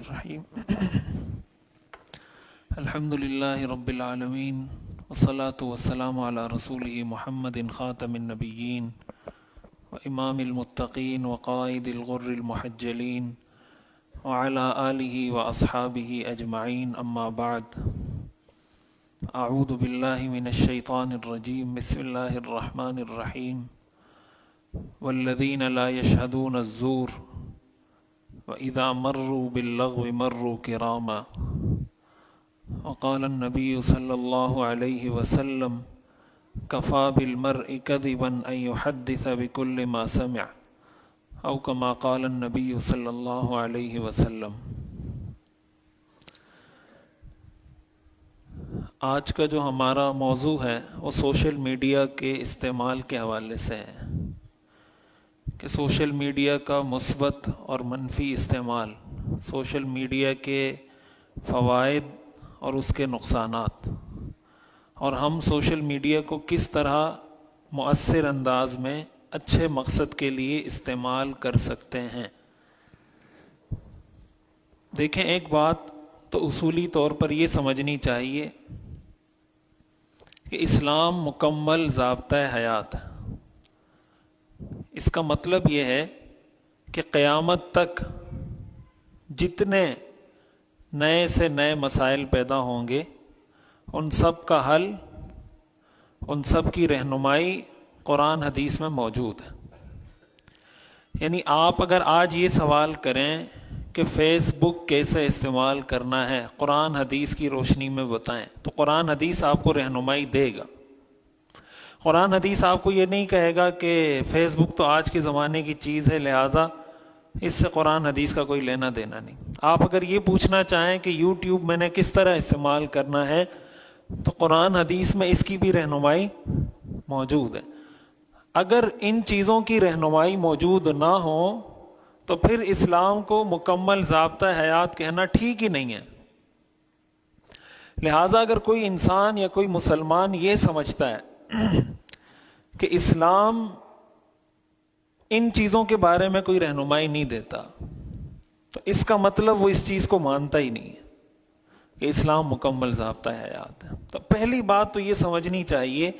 الرحیم الحمد للہ رب العالمین والصلاة والسلام علی رسولہ محمد خاتم النبیین وامام المتقین وقائد الغر المحجلین وعلی آلہ واصحابہ اجمعین اما بعد اعوذ باللہ من الشیطان الرجیم بسم اللہ الرحمن الرحیم والذین لا یشہدون الزور وَإِذَا مَرُّوا بِاللَّغْوِ مَرُّوا كِرَامًا وقال النبی صلی اللہ علیہ وسلم کفى بالمرء كذبا ان يحدث بكل ما سمع او كما قال النبی صلی اللہ علیہ وسلم۔ آج کا جو ہمارا موضوع ہے وہ سوشل میڈیا کے استعمال کے حوالے سے ہے کہ سوشل میڈیا کا مثبت اور منفی استعمال، سوشل میڈیا کے فوائد اور اس کے نقصانات، اور ہم سوشل میڈیا کو کس طرح مؤثر انداز میں اچھے مقصد کے لیے استعمال کر سکتے ہیں۔ دیکھیں، ایک بات تو اصولی طور پر یہ سمجھنی چاہیے کہ اسلام مکمل ضابطۂ حیات ہے۔ اس کا مطلب یہ ہے کہ قیامت تک جتنے نئے سے نئے مسائل پیدا ہوں گے ان سب کا حل، ان سب کی رہنمائی قرآن حدیث میں موجود ہے۔ یعنی آپ اگر آج یہ سوال کریں کہ فیس بک کیسے استعمال کرنا ہے، قرآن حدیث کی روشنی میں بتائیں، تو قرآن حدیث آپ کو رہنمائی دے گا۔ قرآن حدیث آپ کو یہ نہیں کہے گا کہ فیس بک تو آج کے زمانے کی چیز ہے لہٰذا اس سے قرآن حدیث کا کوئی لینا دینا نہیں۔ آپ اگر یہ پوچھنا چاہیں کہ یوٹیوب میں نے کس طرح استعمال کرنا ہے، تو قرآن حدیث میں اس کی بھی رہنمائی موجود ہے۔ اگر ان چیزوں کی رہنمائی موجود نہ ہو تو پھر اسلام کو مکمل ضابطۂ حیات کہنا ٹھیک ہی نہیں ہے۔ لہٰذا اگر کوئی انسان یا کوئی مسلمان یہ سمجھتا ہے کہ اسلام ان چیزوں کے بارے میں کوئی رہنمائی نہیں دیتا، تو اس کا مطلب وہ اس چیز کو مانتا ہی نہیں ہے کہ اسلام مکمل ضابطہ حیات ہے۔ تو پہلی بات تو یہ سمجھنی چاہیے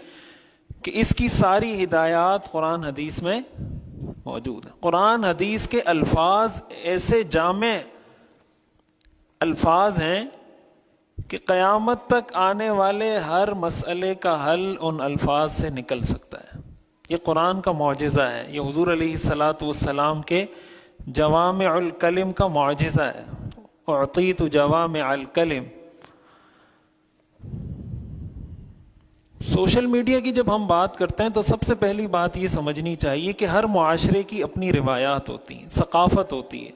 کہ اس کی ساری ہدایات قرآن حدیث میں موجود ہیں۔ قرآن حدیث کے الفاظ ایسے جامع الفاظ ہیں کہ قیامت تک آنے والے ہر مسئلے کا حل ان الفاظ سے نکل سکتا ہے۔ یہ قرآن کا معجزہ ہے، یہ حضور علیہ الصلاۃ والسلام کے جوامع الکلم کا معجزہ ہے۔ اعطیت جوامع الکلم۔ سوشل میڈیا کی جب ہم بات کرتے ہیں تو سب سے پہلی بات یہ سمجھنی چاہیے کہ ہر معاشرے کی اپنی روایات ہوتی ہیں، ثقافت ہوتی ہے،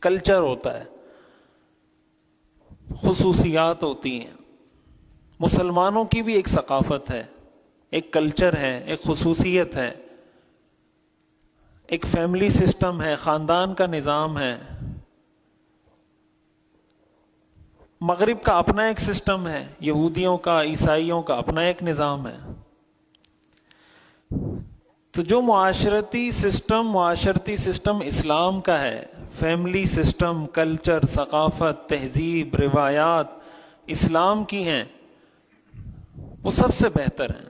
کلچر ہوتا ہے، خصوصیات ہوتی ہیں۔ مسلمانوں کی بھی ایک ثقافت ہے، ایک کلچر ہے، ایک خصوصیت ہے، ایک فیملی سسٹم ہے، خاندان کا نظام ہے۔ مغرب کا اپنا ایک سسٹم ہے، یہودیوں کا، عیسائیوں کا اپنا ایک نظام ہے۔ تو جو معاشرتی سسٹم اسلام کا ہے، فیملی سسٹم، کلچر، ثقافت، تہذیب، روایات اسلام کی ہیں، وہ سب سے بہتر ہیں۔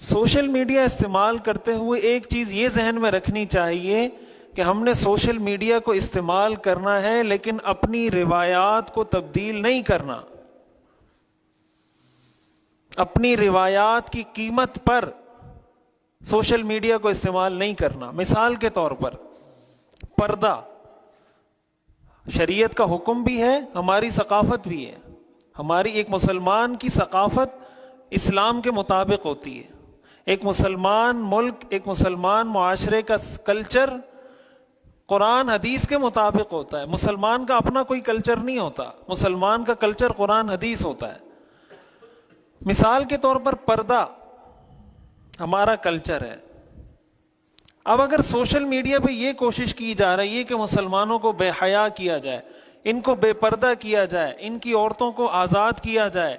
سوشل میڈیا استعمال کرتے ہوئے ایک چیز یہ ذہن میں رکھنی چاہیے کہ ہم نے سوشل میڈیا کو استعمال کرنا ہے لیکن اپنی روایات کو تبدیل نہیں کرنا۔ اپنی روایات کی قیمت پر سوشل میڈیا کو استعمال نہیں کرنا۔ مثال کے طور پر پردہ شریعت کا حکم بھی ہے، ہماری ثقافت بھی ہے۔ ہماری ایک مسلمان کی ثقافت اسلام کے مطابق ہوتی ہے۔ ایک مسلمان ملک، ایک مسلمان معاشرے کا کلچر قرآن حدیث کے مطابق ہوتا ہے۔ مسلمان کا اپنا کوئی کلچر نہیں ہوتا، مسلمان کا کلچر قرآن حدیث ہوتا ہے۔ مثال کے طور پر پردہ ہمارا کلچر ہے۔ اب اگر سوشل میڈیا پہ یہ کوشش کی جا رہی ہے کہ مسلمانوں کو بے حیا کیا جائے، ان کو بے پردہ کیا جائے، ان کی عورتوں کو آزاد کیا جائے،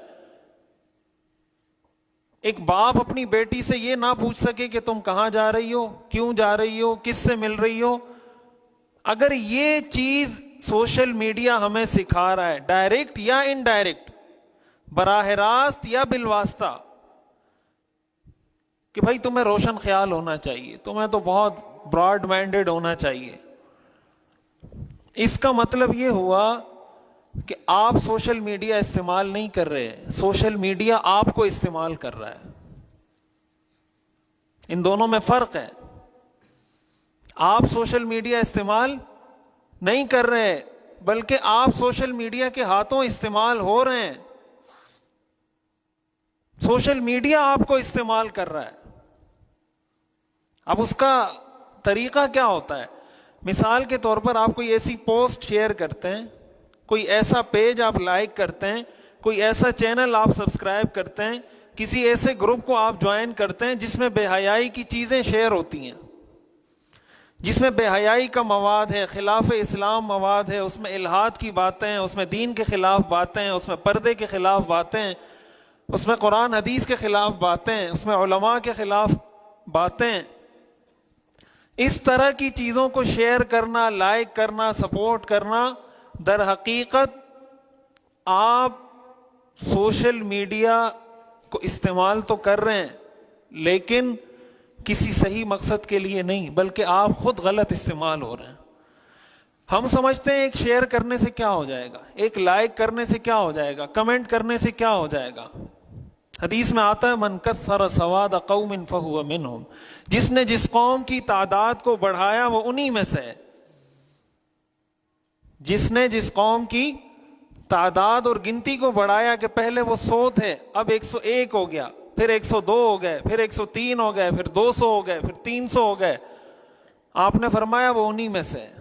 ایک باپ اپنی بیٹی سے یہ نہ پوچھ سکے کہ تم کہاں جا رہی ہو، کیوں جا رہی ہو، کس سے مل رہی ہو. اگر یہ چیز سوشل میڈیا ہمیں سکھا رہا ہے، ڈائریکٹ یا انڈائریکٹ، براہ راست یا بالواسطہ، کہ بھائی تمہیں روشن خیال ہونا چاہیے، تمہیں تو بہت براڈ مائنڈڈ ہونا چاہیے، اس کا مطلب یہ ہوا کہ آپ سوشل میڈیا استعمال نہیں کر رہے، سوشل میڈیا آپ کو استعمال کر رہا ہے. ان دونوں میں فرق ہے. آپ سوشل میڈیا استعمال نہیں کر رہے بلکہ آپ سوشل میڈیا کے ہاتھوں استعمال ہو رہے ہیں. سوشل میڈیا آپ کو استعمال کر رہا ہے. اب اس کا طریقہ کیا ہوتا ہے؟ مثال کے طور پر آپ کوئی ایسی پوسٹ شیئر کرتے ہیں، کوئی ایسا پیج آپ لائک کرتے ہیں، کوئی ایسا چینل آپ سبسکرائب کرتے ہیں، کسی ایسے گروپ کو آپ جوائن کرتے ہیں جس میں بے حیائی کی چیزیں شیئر ہوتی ہیں، جس میں بے حیائی کا مواد ہے، خلاف اسلام مواد ہے، اس میں الحاد کی باتیں ہیں، اس میں دین کے خلاف باتیں ہیں، اس میں پردے کے خلاف باتیں ہیں، اس میں قرآن حدیث کے خلاف باتیں ہیں، اس میں علماء کے خلاف باتیں ہیں. اس طرح کی چیزوں کو شیئر کرنا، لائک کرنا، سپورٹ کرنا، در حقیقت آپ سوشل میڈیا کو استعمال تو کر رہے ہیں لیکن کسی صحیح مقصد کے لیے نہیں، بلکہ آپ خود غلط استعمال ہو رہے ہیں. ہم سمجھتے ہیں ایک شیئر کرنے سے کیا ہو جائے گا، ایک لائک کرنے سے کیا ہو جائے گا، کمنٹ کرنے سے کیا ہو جائے گا. حدیث میں آتا ہے من کثر سواد قوم فہو منہم، جس نے جس قوم کی تعداد کو بڑھایا وہ انہی میں سے ہے. جس نے جس قوم کی تعداد اور گنتی کو بڑھایا کہ پہلے وہ 100 تھے، اب 101 ہو گیا، پھر 102 ہو گئے، پھر 103 ہو گئے، پھر 200 ہو گئے، پھر 300 ہو گئے، آپ نے فرمایا وہ انہی میں سے ہے.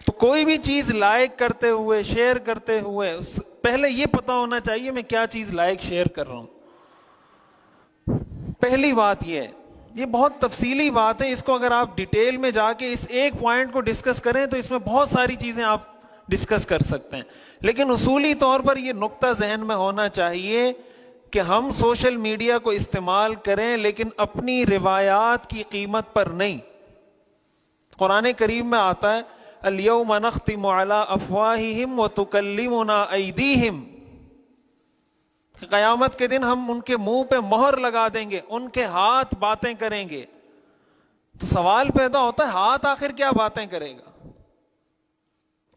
تو کوئی بھی چیز لائک کرتے ہوئے، شیئر کرتے ہوئے پہلے یہ پتا ہونا چاہیے میں کیا چیز لائک شیئر کر رہا ہوں. پہلی بات یہ بہت تفصیلی بات ہے، اس کو اگر آپ ڈیٹیل میں جا کے اس ایک پوائنٹ کو ڈسکس کریں تو اس میں بہت ساری چیزیں آپ ڈسکس کر سکتے ہیں. لیکن اصولی طور پر یہ نقطہ ذہن میں ہونا چاہیے کہ ہم سوشل میڈیا کو استعمال کریں لیکن اپنی روایات کی قیمت پر نہیں. قرآن کریم میں آتا ہے الیوم نختم علی افواہہم وتکلمنا ایدیہم، قیامت کے دن ہم ان کے منہ پہ مہر لگا دیں گے، ان کے ہاتھ باتیں کریں گے. تو سوال پیدا ہوتا ہے ہاتھ آخر کیا باتیں کرے گا؟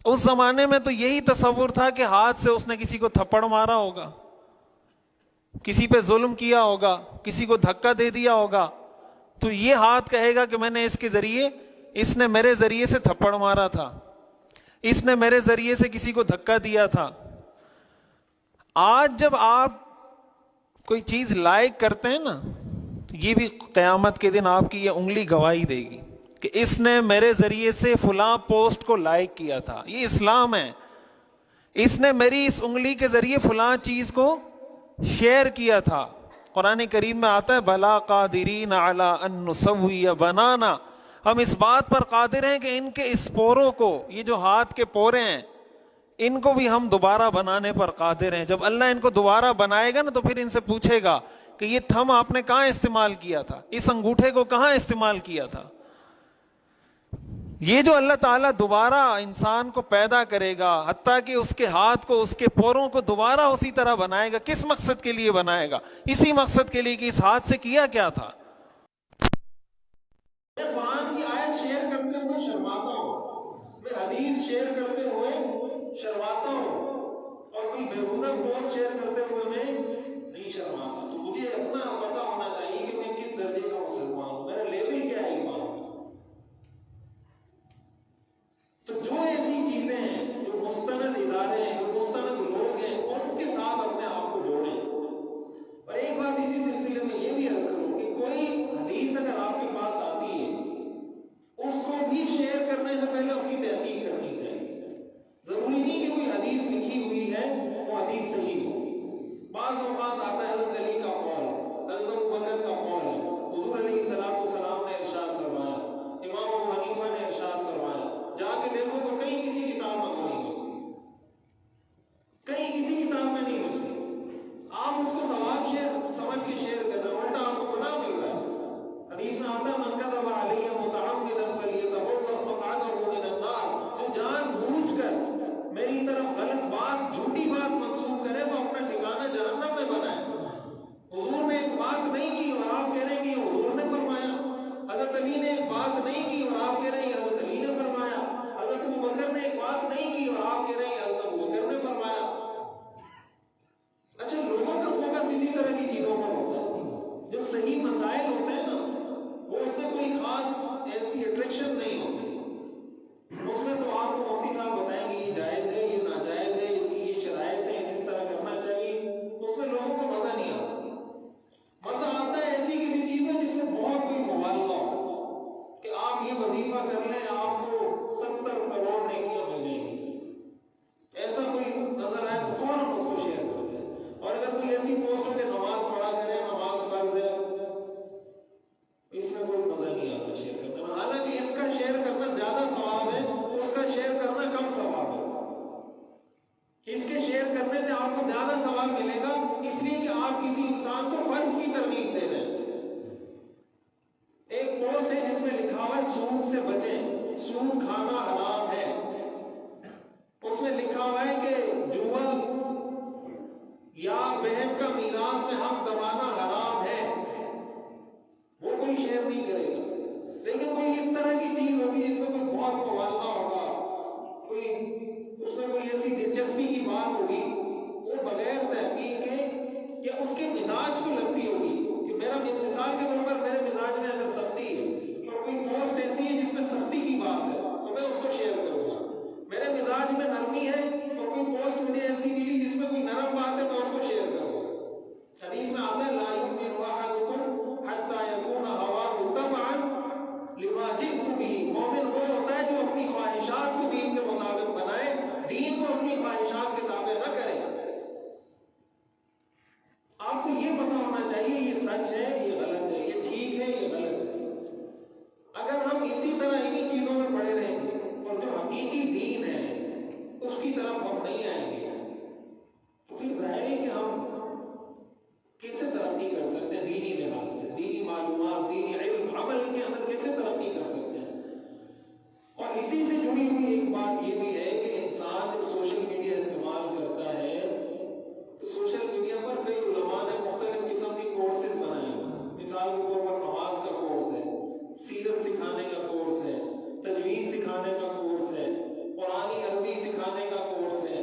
اس زمانے میں تو یہی تصور تھا کہ ہاتھ سے اس نے کسی کو تھپڑ مارا ہوگا، کسی پہ ظلم کیا ہوگا، کسی کو دھکا دے دیا ہوگا، تو یہ ہاتھ کہے گا کہ میں نے اس کے ذریعے، اس نے میرے ذریعے سے تھپڑ مارا تھا، اس نے میرے ذریعے سے کسی کو دھکا دیا تھا. آج جب آپ کوئی چیز لائک کرتے ہیں نا، یہ بھی قیامت کے دن آپ کی یہ انگلی گواہی دے گی کہ اس نے میرے ذریعے سے فلاں پوسٹ کو لائک کیا تھا. یہ اسلام ہے. اس نے میری اس انگلی کے ذریعے فلاں چیز کو شیئر کیا تھا. قرآن کریم میں آتا ہے بلا قادرین علی ان نسوی بنانا، ہم اس بات پر قادر ہیں کہ ان کے اس پوروں کو، یہ جو ہاتھ کے پورے ہیں، ان کو بھی ہم دوبارہ بنانے پر قادر ہیں. جب اللہ ان کو دوبارہ بنائے گا نا تو پھر ان سے پوچھے گا کہ یہ تھم آپ نے کہاں استعمال کیا تھا، اس انگوٹھے کو کہاں استعمال کیا تھا. یہ جو اللہ تعالیٰ دوبارہ انسان کو پیدا کرے گا، حتیٰ کہ اس کے ہاتھ کو، اس کے پوروں کو دوبارہ اسی طرح بنائے گا، کس مقصد کے لیے بنائے گا؟ اسی مقصد کے لیے کہ اس ہاتھ سے کیا کیا تھا. میں قرآن کی آیت شیئر کرتے ہوئے شرماتا ہوں، میں حدیث شیئر کرتے ہوئے شرماتا ہوں، اور کوئی بیہودہ پوسٹ شیئر کرتے ہوئے میں نہیں شرماتا. تو مجھے اپنا پتہ ہونا چاہیے کہ میں کس درجے کا مسلمان ہوں، میرا لیول کیا ہے ایمان کا. تو جو ایسی چیزیں ہیں، جو مستند ادارے ہیں، جو مستند لوگ ہیں، ان کے ساتھ اپنے آپ کو جوڑیں. اور ایک بات اسی سلسلے میں یہ بھی عرض کروں کہ کوئی حدیث اگر آپ کے پاس آتی ہے، اس کو بھی شیئر کرنے سے پہلے اس کی تحقیق کرنی چاہیے. ضروری نہیں کہ کوئی حدیث لکھی ہوئی ہے وہ حدیث صحیح ہو. بعض اوقات آتا ہے حضرت علی کا قول، حضرت ابوبکر کا قول ہے، حضور علیہ السلام نے ارشاد فرمایا، امام ابو حنیفہ نے ارشاد فرمایا. جا کے دیکھو تو کہیں کسی کتاب میں نہیں ملتی، کہیں کسی کتاب میں نہیں ملتی. کا میراث میں حق دبانا حرام ہے، وہ کوئی شیئر نہیں کرے گا۔ لیکن کوئی اس طرح کی چیز ہوگی جس میں کوئی بہت موالنا ہوگا، کوئی اس میں کوئی ایسی دلچسپی کی بات ہوگی، وہ بغیر تحقیق کے یا اس کے مزاج کو لگتی ہوگی کہ میرا مثال کے طور پر میرے مزاج میں اگر سختی ہے اور کوئی پوسٹ ایسی ہے جس میں سختی کی بات ہے تو میں اس کو شیئر کروں گا۔ میرے مزاج میں نرمی ہے اور کوئی پوسٹ مجھے ایسی ملی جس میں کوئی نرم بات ہے تو اس کو شیئر کروں گا۔ حدیث میں آتا ہے لا یؤمن احدکم حتی یکون ہواہ تبعا لما جئت بہ، مومن وہ ہوتا ہے جو اپنی خواہشات کو دین کے مطابق بنائے، دین کو اپنی خواہشات کے تابع نہ کرے۔ آپ کو یہ پتا ہونا چاہیے یہ سچ ہے، یہ غلط ہے، یہ ٹھیک ہے، یہ غلط ہے۔ اگر ہم اسی طرح انہی چیزوں میں پڑے رہیں گے اور جو حقیقی دین ہے اس کی طرف ہم نہیں آئیں گے تو پھر ظاہر ہے کہ ہم کیسے ترقی کر سکتے ہیں دینی لحاظ سے، دینی معلومات، دینی علم، عمل کے اندر کیسے ترقی کر سکتے ہیں۔ اور اسی سے جڑی ہوئی ایک بات یہ بھی ہے کہ انسان جب سوشل میڈیا استعمال کرتا ہے تو سوشل میڈیا پر کئی علماء نے مختلف قسم کے کورسز بنائے ہیں۔ مثال کے طور پر نماز کا کورس ہے، سیرت سکھانے کا کورس ہے، تجوید سکھانے کا کورس ہے، قرآنی عربی سکھانے کا کورس ہے،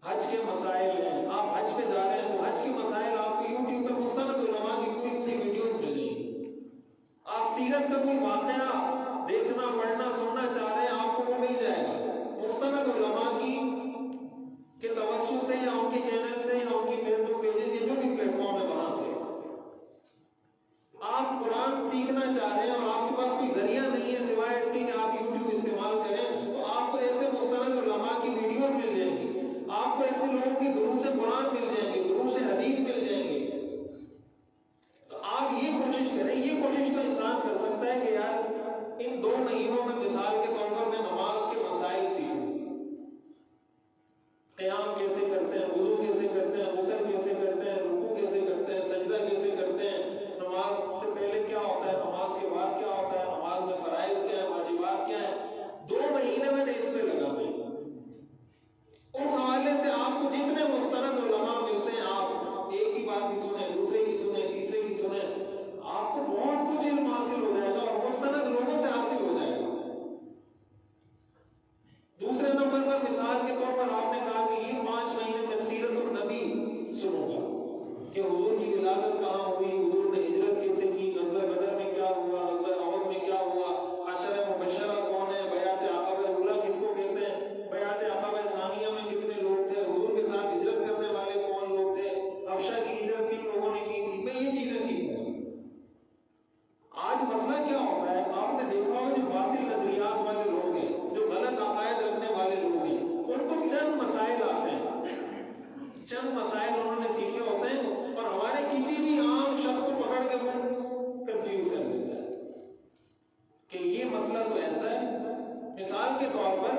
حج کے مسائل ہیں۔ آپ حج پہ جا رہے ہیں تو حج کے مسائل آپ کو یوٹیوب پہ مستند علماء کی پوری پوری ویڈیوز مل گئی۔ آپ سیرت کا کوئی واقعہ دیکھنا، پڑھنا، سننا چاہ رہے ہیں آپ کو وہ مل جائے گا مستند علماء کی کے توسط سے یا ان کے چینل سے یا ان کی فیس بک پیجز یا جو بھی پلیٹ فارم ہے وہاں سے۔ آپ قرآن سیکھنا چاہ رہے ہیں اور آپ کے پاس کوئی ذریعہ نہیں ہے سوائے اس کے کہ آپ یوٹیوب استعمال کریں تو آپ کو ایسے مستند علماء کی ویڈیوز مل جائیں گی، آپ کو ایسے لوگوں کی دروس قرآن مل جائیں گے، دروس حدیث مل جائیں گے۔ تو آپ یہ کوشش کریں، یہ کوشش تو انسان کر سکتا ہے کہ یار ان 2 مہینوں میں مثال کے طور پر میں نماز کے مسائل سیکھوں، قیام کیسے کرتے ہیں، وضو کیسے کرتے ہیں، غسل کیسے کرتے ہیں، رکوع کیسے کرتے ہیں، سجدہ کیسے کرتے ہیں، نماز سے پہلے کیا ہوتا ہے، نماز کے بعد کیا ہوتا ہے، نماز میں فرائض کیا ہے، واجبات کیا ہے۔ 2 مہینے میں نے اس پہ لگا دیں۔ اس حوالے سے آپ کو جتنے مستند علماء ملتے ہیں آپ ایک ہی بات کی سنیں، دوسرے کی سنیں، تیسرے کی سنیں، آپ کو بہت کچھ علم حاصل ہو جائے گا اور مستند لوگوں سے حاصل ہو جائے گا۔ دوسرے نمبر پر مثال کے طور پر آپ نے کہا کہ یہ 5 مہینے میں سیرت النبی سنوں گا کہ حضور کی ولادت کہاں ہوئی، حضور نے ہجرت کیسے کی، غزوہ بدر میں کیا ہوا، غزوہ احد میں کیا ہوا، عشرہ مبشرہ کون ہے، بیعت عقبہ اولیٰ کس کو کہتے ہیں، بیعت عقبہ ثانیہ میں کتنے لوگ تھے، حضور کے ساتھ ہجرت کرنے والے کون لوگ تھے، حبشہ کی ہجرت کن لوگوں نے کی تھی، میں یہ چیزیں سیکھوں گا۔ آج مسئلہ کیا ہوتا ہے، آپ نے دیکھا ہو جو باطل نظریات والے لوگ ہیں، جو غلط عقائد رکھنے والے لوگ ہیں، ان کو چند مسائل آتے ہیں، چند مسائل انہوں نے سیکھے ہوتے ہیں اور ہمارے کسی بھی عام شخص کو پکڑ کے وہ کنفیوز کر دیتا ہے کہ یہ مسئلہ تو ایسا ہے۔ مثال کے طور پر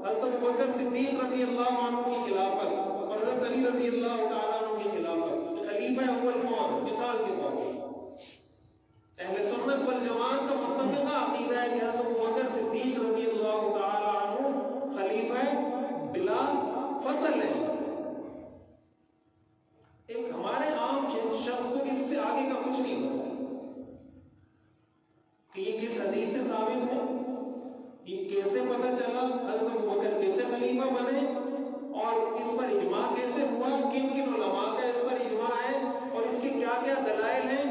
حضرت ابوبکر صدیق رضی اللہ عنہ کی خلافت اور حضرت علی رضی اللہ تعالیٰ عنہ کی خلافت، خلیفہ اول کون، مثال کے طور پر اہل سنت والجماعت کا متفقہ عقیدہ ہے کہ حضرت ابوبکر صدیق رضی اللہ تعالیٰ عنہ خلیفہ بلا فصل ہے۔ ایک ہمارے عام شخص کو اس سے آگے کا کچھ نہیں ہوتا کہ یہ کس حدیث سے ثابت ہے، یہ کیسے پتہ چلا، حضرت ابوبکر کیسے خلیفہ بنے اور اس پر اجماع کیسے ہوا، کن کن علماء کا اس پر اجماع ہے اور اس کے کیا کیا دلائل ہیں۔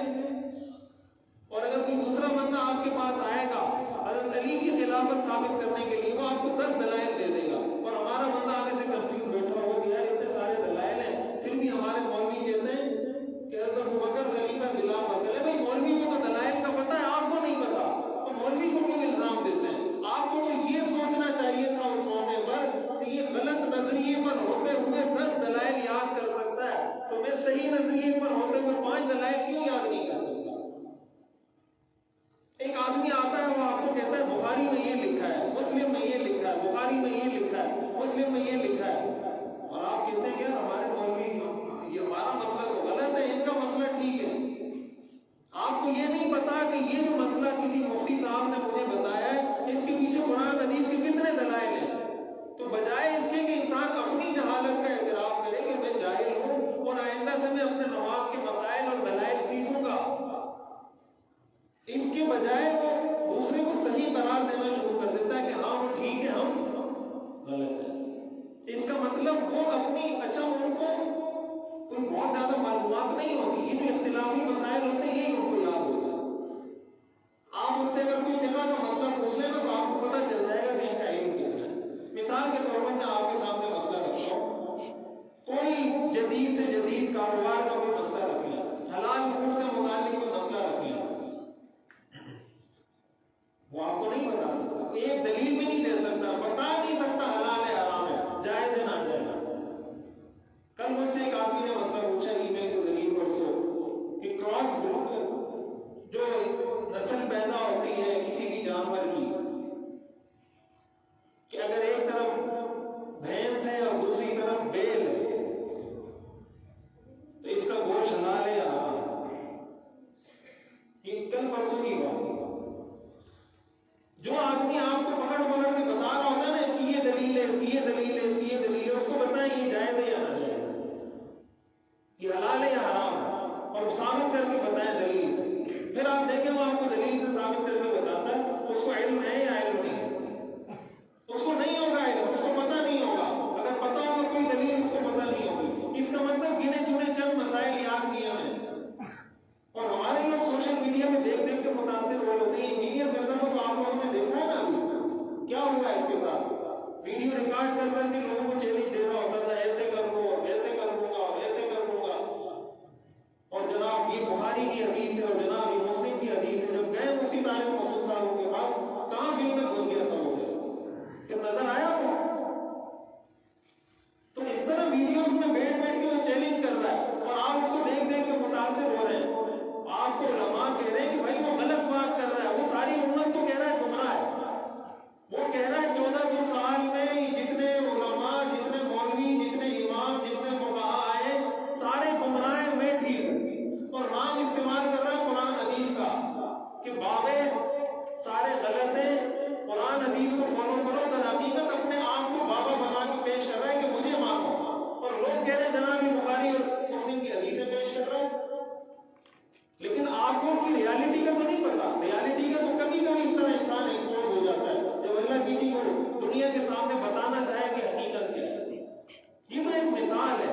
اور اگر کوئی دوسرا بندہ آپ کے پاس آئے گا حضرت علی کی خلافت ثابت کرنے کے لیے، وہ آپ کو 10 دلائل دے دے گا اور ہمارا بندہ آگے سے کنفیوز بیٹھا ہوگا کہ یار اتنے سارے دلائل ہیں، پھر بھی ہمارے مولوی کہتے ہیں کہ حضرت ابوبکر خلیفہ بلا فصل ہے۔ بھائی مولوی کو تو دلائل کا پتہ ہے، آپ کو نہیں پتا، تو مولوی کو کیوں الزام دیتے ہیں؟ آپ کو تو یہ سوچنا چاہیے تھا اس موقع پر کہ یہ غلط نظریے پر ہوتے ہوئے 10 دلائل یاد کر سکتا ہے تو میں صحیح نظریے پر ہوتے ہوئے 5 دلائل کیوں یاد نہیں کر سکتا؟ ایک آدمی آتا ہے وہ آپ کو کہتا ہے بخاری میں یہ لکھا ہے، مسلم میں یہ لکھا ہے، بخاری میں یہ لکھا ہے، مسلم میں یہ لکھا ہے، اور آپ کہتے ہیں کہ یار ہمارے مولوی یہ ہمارا مسئلہ تو غلط ہے، ان کا مسئلہ ٹھیک ہے۔ آپ کو یہ نہیں پتا کہ یہ جو مسئلہ کسی مفتی صاحب نے مجھے بتایا ہے اس کے پیچھے قرآن حدیث کے کتنے دلائل ہیں۔ تو بجائے اس کے کہ انسان اپنی جہالت کا اعتراف کرے کہ میں جاہل ہوں اس کے بجائے وہ دوسرے کو صحیح قرار دینا شروع کر دیتا ہے کہ ہاں وہ ٹھیک ہے ہم غلط ہیں. اس کا مطلب وہ اپنی اچھا ان کو کوئی بہت زیادہ معلومات نہیں ہوتی. یہ جو اختلافی مسائل ہوتے ہیں یہی ان کو یاد ہوتا ہے. آپ اس سے اگر کوئی فقہ کا مسئلہ پوچھ لیں تو آپ کو پتہ چل جائے گا کہ ان کا علم کتنا ہے. مثال کے طور پر میں آپ کے سامنے مسئلہ رکھتا ہوں. کوئی جدید سے جدید کاروبار کا کوئی مسئلہ رکھ لیں, حلال حقوق سے متعلق کوئی مسئلہ رکھ لیں, وہ آپ کو نہیں بتا سکتا, ایک دلیل بھی نہیں دے سکتا, بتا نہیں سکتا حلال ہے حرام ہے, جائز ہے ناجائز ہے. کل مجھ سے ایک آدمی نے مسئلہ پوچھا ای میل کے ذریعے پرسوں کہ کراس جو نسل پیدا ہوتی ہے کسی بھی جانور کی, کہ اگر ایک طرف بھینس ہے اور دوسری طرف بیل ہے تو اس کا گوشت حلال ہے یا حرام. یہ کل پرسوں کی بات ہے. جو آدمی آپ کو پکڑ کے بتا رہا ہوتا ہے نا اس کی یہ دلیل ہے, اس کی یہ دلیل ہے, اس کی یہ دلیل ہے, اس کو بتائیں یہ جائز ہے یا ناجائز ہے, یہ حلال ہے یا حرام ہے, اور ثابت کر کے بتائیں دلیل سے. پھر آپ دیکھیں وہ آپ کو دلیل سے ثابت کر کے بتاتا ہے, اس کو علم ہے یا علم نہیں ہے. اس کو نہیں ہوگا علم, اس کو پتہ نہیں ہوگا. اگر پتہ ہوگا کوئی دلیل اس کو پتہ نہیں ہوگی. اس کا مطلب گنے چنے چند مسائل یاد کیے ہیں. اور ہمارے لوگ سوشل میڈیا میں دیکھ کے متاثر ہو ہوتے ہیں. انجینئر مرزا کو تو آپ لوگوں نے دیکھا ہے نا ابھی کیا ہوا ہے اس کے ساتھ. ویڈیو ریکارڈ کر کے لوگوں کو چیلنج دے رہا ہوتا تھا, ایسے کر دو, ایسے کر دوں گا, ایسے کر دوں گا. اور جناب یہ بخاری کی حدیث ہے اور جناب یہ مسلم کی حدیث ہے. جب گئے مفتی طارق مسعود صاحب کے پاس, کہاں دل میں گھس گیا تھا وہ, کہ نظر آیا وہ. تو اس طرح ویڈیوز میں بیٹھ کے وہ چیلنج کر رہا ہے اور آپ اس کو دیکھ کے متاثر ہو رہے ہیں. آپ کو علماء کہہ رہے ہیں کہ بھائی وہ غلط بات کر رہا ہے, وہ ساری امت کو کہہ رہا ہے گمراہ ہے. وہ کہہ رہا ہے 1400 سال میں جتنے علماء, جتنے مولوی, جتنے امام, جتنے فقہاء آئے سارے گمراہ ہیں, میں ٹھیک ہوں. اور نام استعمال کر رہا ہے قرآن حدیث کا کہ بابے سارے غلط ہیں, قرآن حدیث کو فالو کرو. در حقیقت اپنے آپ کو بابا بنا کے پیش کر رہا ہے کہ مجھے مانو, اور لوگ کہہ رہے ہیں جناب یہ بخاری اور مسلم کی حدیثیں پیش کر رہا ہے. لیکن آپ کو اس کی ریالٹی کا تو نہیں پتا. ریالٹی کا تو کبھی اس طرح انسان ایکسپوز ہو جاتا ہے جب اللہ کسی کو دنیا کے سامنے بتانا چاہے کہ حقیقت کیا ہے. یہ تو ایک مثال ہے.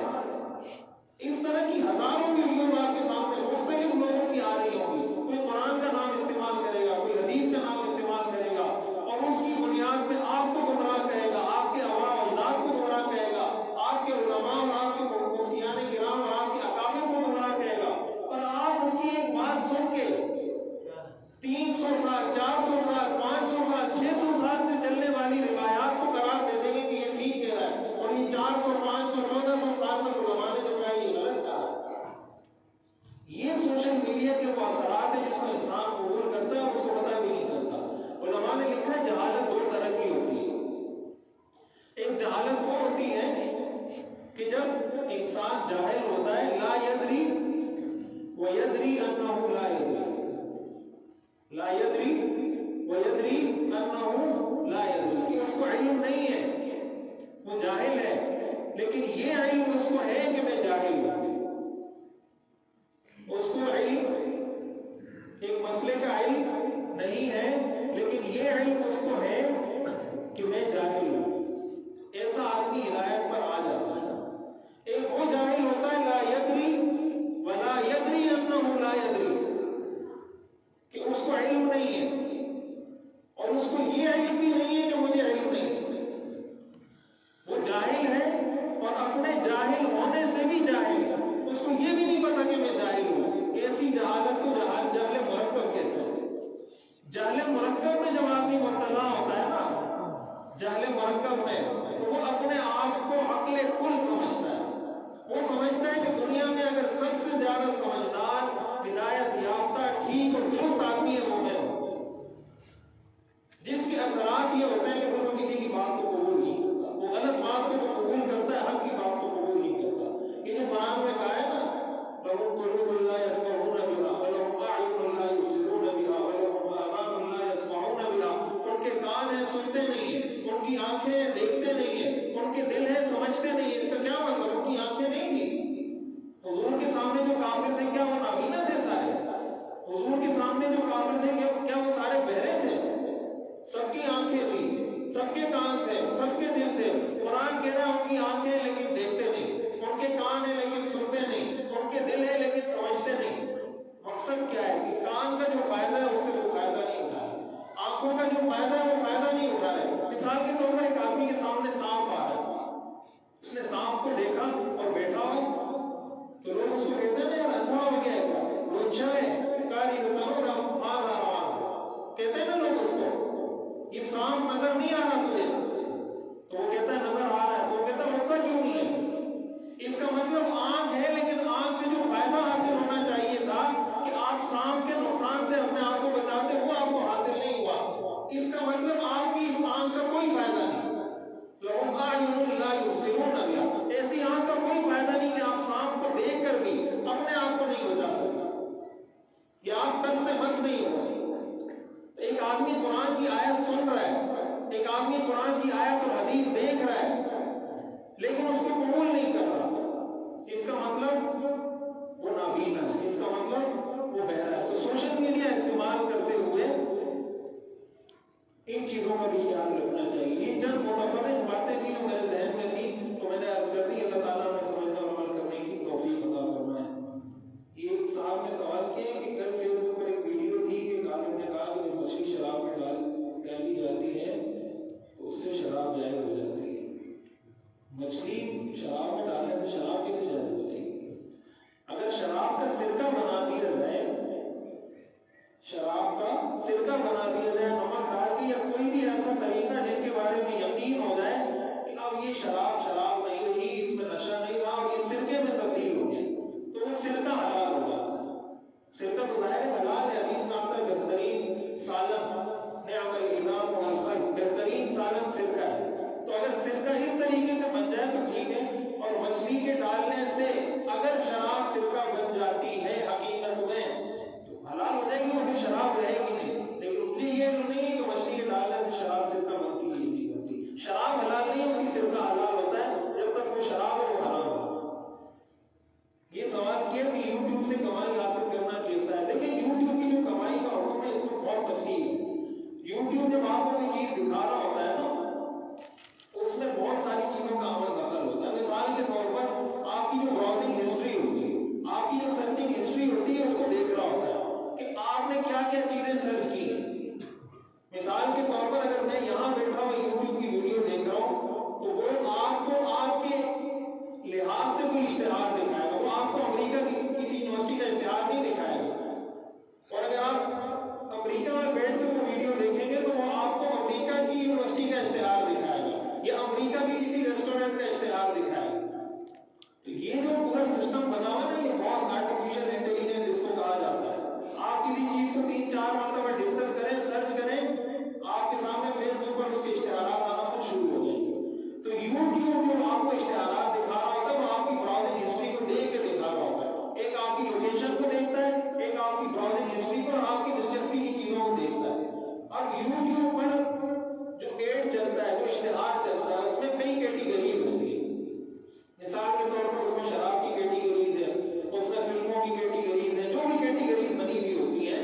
اس طرح کی ہزاروں ویڈیوز آپ کے سامنے مختلف لوگوں کی آ رہی ہوں گی. کوئی قرآن کا نام استعمال کرے گا, کوئی حدیث کا نام استعمال کرے گا, اور اس کی بنیاد پہ آپ کو گمراہ کہے گا, آپ کے آباء و اجداد کو گمراہ کہے گا, آپ کے علماء اور آپ کے مفتیان کرام اور آپ کے اکابر کو گمراہ کہے گا. اور آپ اس کی ایک بات سن کے 300 سال, 400 سال, 500 سال, 600 سال سے چلنے والی روایات کو قرار دے دیں گے کہ یہ ٹھیک کہہ رہا ہے, اور یہ 400, 500, 1400 سال تک علماء نے جو کہا یہ غلط کہا ہے. یہ سوشل میڈیا کے وہ اثرات ہیں جس کو انسان قبول کرتا ہے اور اس کو پتہ بھی نہیں چلتا. علماء نے لکھا ہے جہالت دو طرح کی ہوتی ہے. ایک جہالت وہ ہوتی ہے کہ جب انسان جاہل ہوتا ہے, لا یدری ویدری انہ لا یدری, لا یدری ویدری انہ لا یدری, کہ اس کو علم نہیں ہے, وہ جاہل ہے, لیکن یہ علم اس کو ہے کہ میں جاہل ہوں. اس کو علم ایک مسئلے کا علم نہیں ہے, لیکن یہ علم اس کو ہے کہ میں جاہل ہوں. ایسا آدمی ہدایت پر آ جاتا ہے. ایک وہ جاہل ہوتا ہے لا یدری ولا یدری انہ لا یدری, کہ اس کو علم نہیں ہے اور اس کو یہ علم بھی نہیں ہے کہ مجھے علم نہیں ہے. وہ جاہل ہے اور اپنے جاہل ہونے سے بھی جاہل ہے, اس کو یہ بھی نہیں پتا کہ میں جاہل ہوں. ایسی جہالت کو جہل مرکب کہتے ہیں. جہل مرکب میں جب آدمی مبتلا ہوتا ہے نا, جہل مرکب میں, تو وہ اپنے آپ کو عقل کل سمجھتا ہے. وہ سمجھتا ہے کہ دنیا میں اگر سب سے زیادہ سمجھدار, ہدایت یافتہ, ٹھیک اور درست آدمی ہے وہ میں ہوں, جس کے اثرات یہ ہوتے ہیں کہ وہ کسی کی بات کو قبول نہیں کرتا, وہ غلط بات کو قبول کرتا ہے, حق کی بات کو قبول نہیں کرتا. یہ جو قرآن میں کہا ہے نا, لَهُمْ قُلُوبٌ لَا يَفْقَهُونَ بِهَا وَلَهُمْ أَعْيُنٌ لَا يُبْصِرُونَ بِهَا وَلَهُمْ آذَانٌ لَا يَسْمَعُونَ بِهَا. ان کے کان ہیں سنتے نہیں ہیں, ان کی آنکھیں دیکھتے نہیں ہیں, ان کے دل ہیں سمجھتے نہیں ہیں. اس کا کیا مطلب, ان کی آنکھیں نہیں تھی. حضور کے سامنے جو کافر تھے کیا وہ نابینا تھے سارے؟ حضور کے سامنے جو کافر تھے کیا وہ سارے بہرے تھے؟ سب کی آنکھیں تھی، سب کے کان تھے، سب کے دل تھے. قرآن کہہ رہا ہے ان کی آنکھیں لیکن دیکھتے نہیں، ان کے کان ہیں لیکن سنتے نہیں، ان کے دل ہے لیکن سمجھتے نہیں. مقصد کیا ہے کہ کان کا جو فائدہ ہے اس سے وہ فائدہ نہیں اٹھا رہے، آنکھوں کا جو فائدہ ہے وہ فائدہ نہیں اٹھا رہے. مثال کے طور پر ایک آدمی کے سامنے سانپ آ رہا ہے، اس نے سانپ کو دیکھا اور بیٹھا ہو تو لوگ اس کو کہتے ہیں یار اندھا ہو گیا ہے، وہ اچھا ہے کاری بتاؤ رہا آ رہا کہتے ہیں نا لوگ اس کو، یہ سانپ نظر نہیں آ رہا تجھے، تو وہ کہتا ہے نظر آ رہا ہے، تو وہ کہتا ہے ہوتا کیوں نہیں ہے؟ اس کا مطلب آنکھ ہے لیکن آنکھ سے جو فائدہ حاصل ہونا چاہیے تھا کہ آپ سانپ کے نقصان سے اپنے آپ کو بچاتے، وہ آپ کو حاصل نہیں ہوا. اس کا مطلب آپ کی اس آنکھ کا کوئی فائدہ نہیں. لَهُمْ أَعْيُنٌ لَا يُبْصِرُونَ بِهَا، ایسی آنکھ کا کوئی فائدہ نہیں کہ آپ سانپ کو دیکھ کر بھی اپنے آپ کو نہیں بچا سکتے یا آپ بس سے بس نہیں ہو. ایک آدمی قرآن کی آیت سن رہا ہے، ایک آدمی قرآن کی آیت اور حدیث دیکھ رہا ہے لیکن اس کو قبول نہیں کر رہا، اس کا مطلب وہ نابینا ہے، اس کا مطلب وہ بہرا ہے. تو سوشل میڈیا استعمال کرتے ہوئے ان چیزوں کا بھی خیال رکھنا چاہیے. یہ چند متفرق باتیں تھیں جو میرے ذہن میں تھی تو میں نے عرض کر دی. اللہ تعالیٰ نے سمجھنا اور عمل کرنے کی توفیق عطا فرمائے. ایک صاحب نے سوال کیا کہ کل فیس بک پر ایک ویڈیو تھی کہ ایک عالم نے کہا کہ مچھلی شراب میں ڈالی جاتی ہے تو اس سے شراب جائز ہو جاتی ہے. مچھلی شراب میں ڈالنے سے شراب کیسے جائز ہو جائے گی؟ اگر شراب کا سرکہ بنا دیا جائے، شراب کا سرکہ بنا دیا جائے نمک ڈال کے، یا کوئی بھی ایسا طریقہ جس کے بارے میں یقین ہو جائے کہ اب یہ شراب نہیں رہی، اس میں نشہ نہیں رہا اور یہ سرکے میں تبدیل ہو گیا، تو وہ سرکہ حلال ہو جاتا ہے. سرکہ تو ظاہر حلال ہے، حدیث میں آتا ہے بہترین سالن نعم الامام والخل، بہترین سالن سرکہ ہے. تو اگر سرکہ اس طریقے سے بن جائے تو ٹھیک ہے. اور مچھلی کے ڈالنے سے اگر شراب سرکہ بن جاتی ہے حقیقت میں تو حلال ہو جائے گی، وہ پھر شراب رہے گی نہیں. لیکن مجھے یہ تو نہیں ہے کہ مچھلی کے ڈالنے سے شراب سرکہ بنتی ہے، نہیں بنتی. شراب حلال نہیں ہوتی، سرکہ حلال ہوتا ہے. جب تک وہ شراب ہے وہ حرام ہے. یہ سوال کیا کہ یوٹیوب سے کمائی حاصل کرنا کیسا ہے؟ لیکن یوٹیوب کی جو کمائی کا حکم ہے اس میں بہت تفصیل ہے. یوٹیوب جب آپ کو کوئی چیز دکھا رہا ہوتا ہے نا، اس میں بہت ساری چیزوں کا عمل دخل ہوتا ہے. مثال کے طور پر آپ کی جو براؤزنگ ہسٹری ہوتی ہے، آپ کی جو سرچنگ ہسٹری ہوتی ہے، اس کو دیکھ رہا ہوتا ہے کہ آپ نے کیا کیا چیزیں سرچ کی ہیں. مثال کے طور پر اگر میں یہاں بیٹھا ہوا یوٹیوب کی ویڈیو دیکھ رہا ہوں تو وہ آپ کو آپ کے لحاظ سے کوئی اشتہار دکھائے گا، وہ آپ کو امریکہ کی کسی یونیورسٹی کا اشتہار نہیں دکھائے گا. اور اگر آپ امریکہ میں بیٹھ کے وہ ویڈیو دیکھیں گے تو وہ آپ کو امریکہ کی یونیورسٹی کا اشتہار دکھائے گا یا امریکہ کی کسی ریسٹورینٹ کا اشتہار دکھائے گا. تو یہ جو پورا سسٹم بنا ہوا ہے نا، یہ بہت آرٹیفیشل انٹیلیجنس جس کو کہا جاتا ہے. آپ کسی چیز کو 3-4 مرتبہ ڈسکس کریں، سرچ کریں، آپ کے سامنے فیس بک پر اس کے اشتہارات آنا پھر شروع ہو جائیں گے. تو یوٹیوب جو آپ کو اشتہارات دکھا رہا ہوتا ہے وہ آپ کی براؤزنگ ہسٹری کو دیکھ کے دکھا رہا ہوتا ہے. ایک آپ کی لوکیشن کو دیکھتا ہے، ایک آپ کی براؤزنگ ہسٹری کو اور آپ کی دلچسپی کی چیزوں کو دیکھتا ہے. اب یوٹیوب پر جو ایڈ چلتا ہے، جو اشتہار چلتا ہے، اس میں کئی کیٹیگریز ہوتی ہیں. مثال کے طور پر اس میں شراب کی کیٹیگریز ہے، اس میں فلموں کی کیٹیگریز ہے، جو بھی کیٹیگریز بنی ہوئی ہوتی ہیں.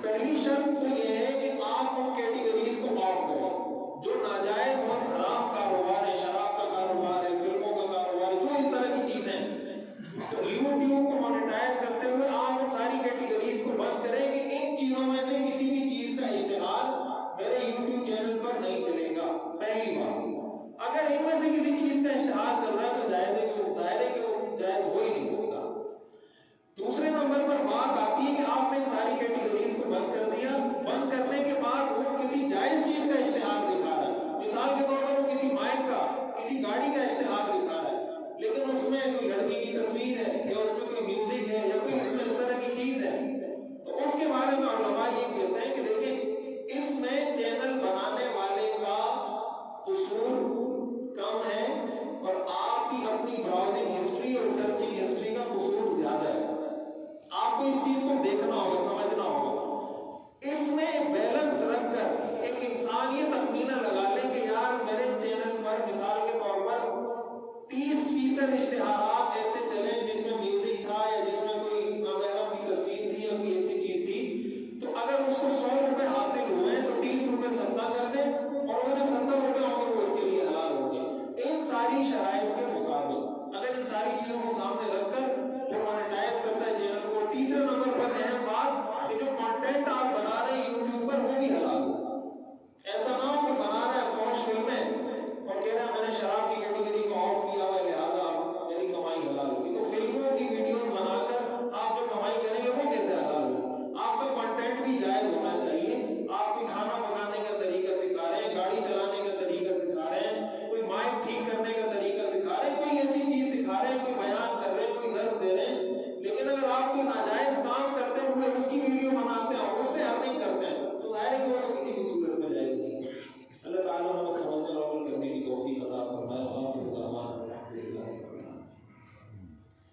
پہلی شرط تو یہ ہے کہ آپ ان کیٹیگریز کو آف کریں. جو ناجائز اور حرام کاروبار ہے، شراب کا کاروبار ہے، فلموں کا کاروبار ہے، جو اس طرح کی چیزیں، تو یوٹیوب کو مانیٹائز کرتے ہوئے آپ ان ساری کیٹیگریز کو بند کریں کہ ان چیزوں میں سے کسی بھی چیز کا اشتہار میرے یوٹیوب چینل پر نہیں چلے گا. پہلی بات. اگر ان میں سے کسی چیز کا اشتہار چل رہا ہے تو جائز ہے کہ وہ ظاہر ہے کہ وہ جائز ہو ہی نہیں سکتا. دوسرے نمبر پر بات آتی ہے کہ آپ نے ان ساری کیٹیگریز کو بند کر دیا. بند کرنے کے بعد وہ کسی جائز چیز کا اشتہار دکھا رہا ہے. مثال کے طور پر وہ کسی مائک کا، کسی گاڑی کا اشتہار دکھا رہا ہے، لیکن اس میں کوئی لڑکی کی تصویر ہے یا اس میں کوئی میوزک ہے یا کوئی اس میں اس طرح کی چیز ہے، تو اس کے بارے میں علماء یہ کہتے ہیں کہ دیکھیں اس میں چینل بنانے والے کا قصور کم ہے اور آپ کی اپنی براؤزنگ ہسٹری اور سرچنگ ہسٹری کا قصور زیادہ ہے. آپ کو اس چیز کو دیکھنا ہوگا، سمجھنا ہوگا. اس میں بیلنس رکھ کر ایک انسان یہ تخمینہ لگا لے کہ یار میرے چینل پر مثال کے طور پر 30% اشتہارات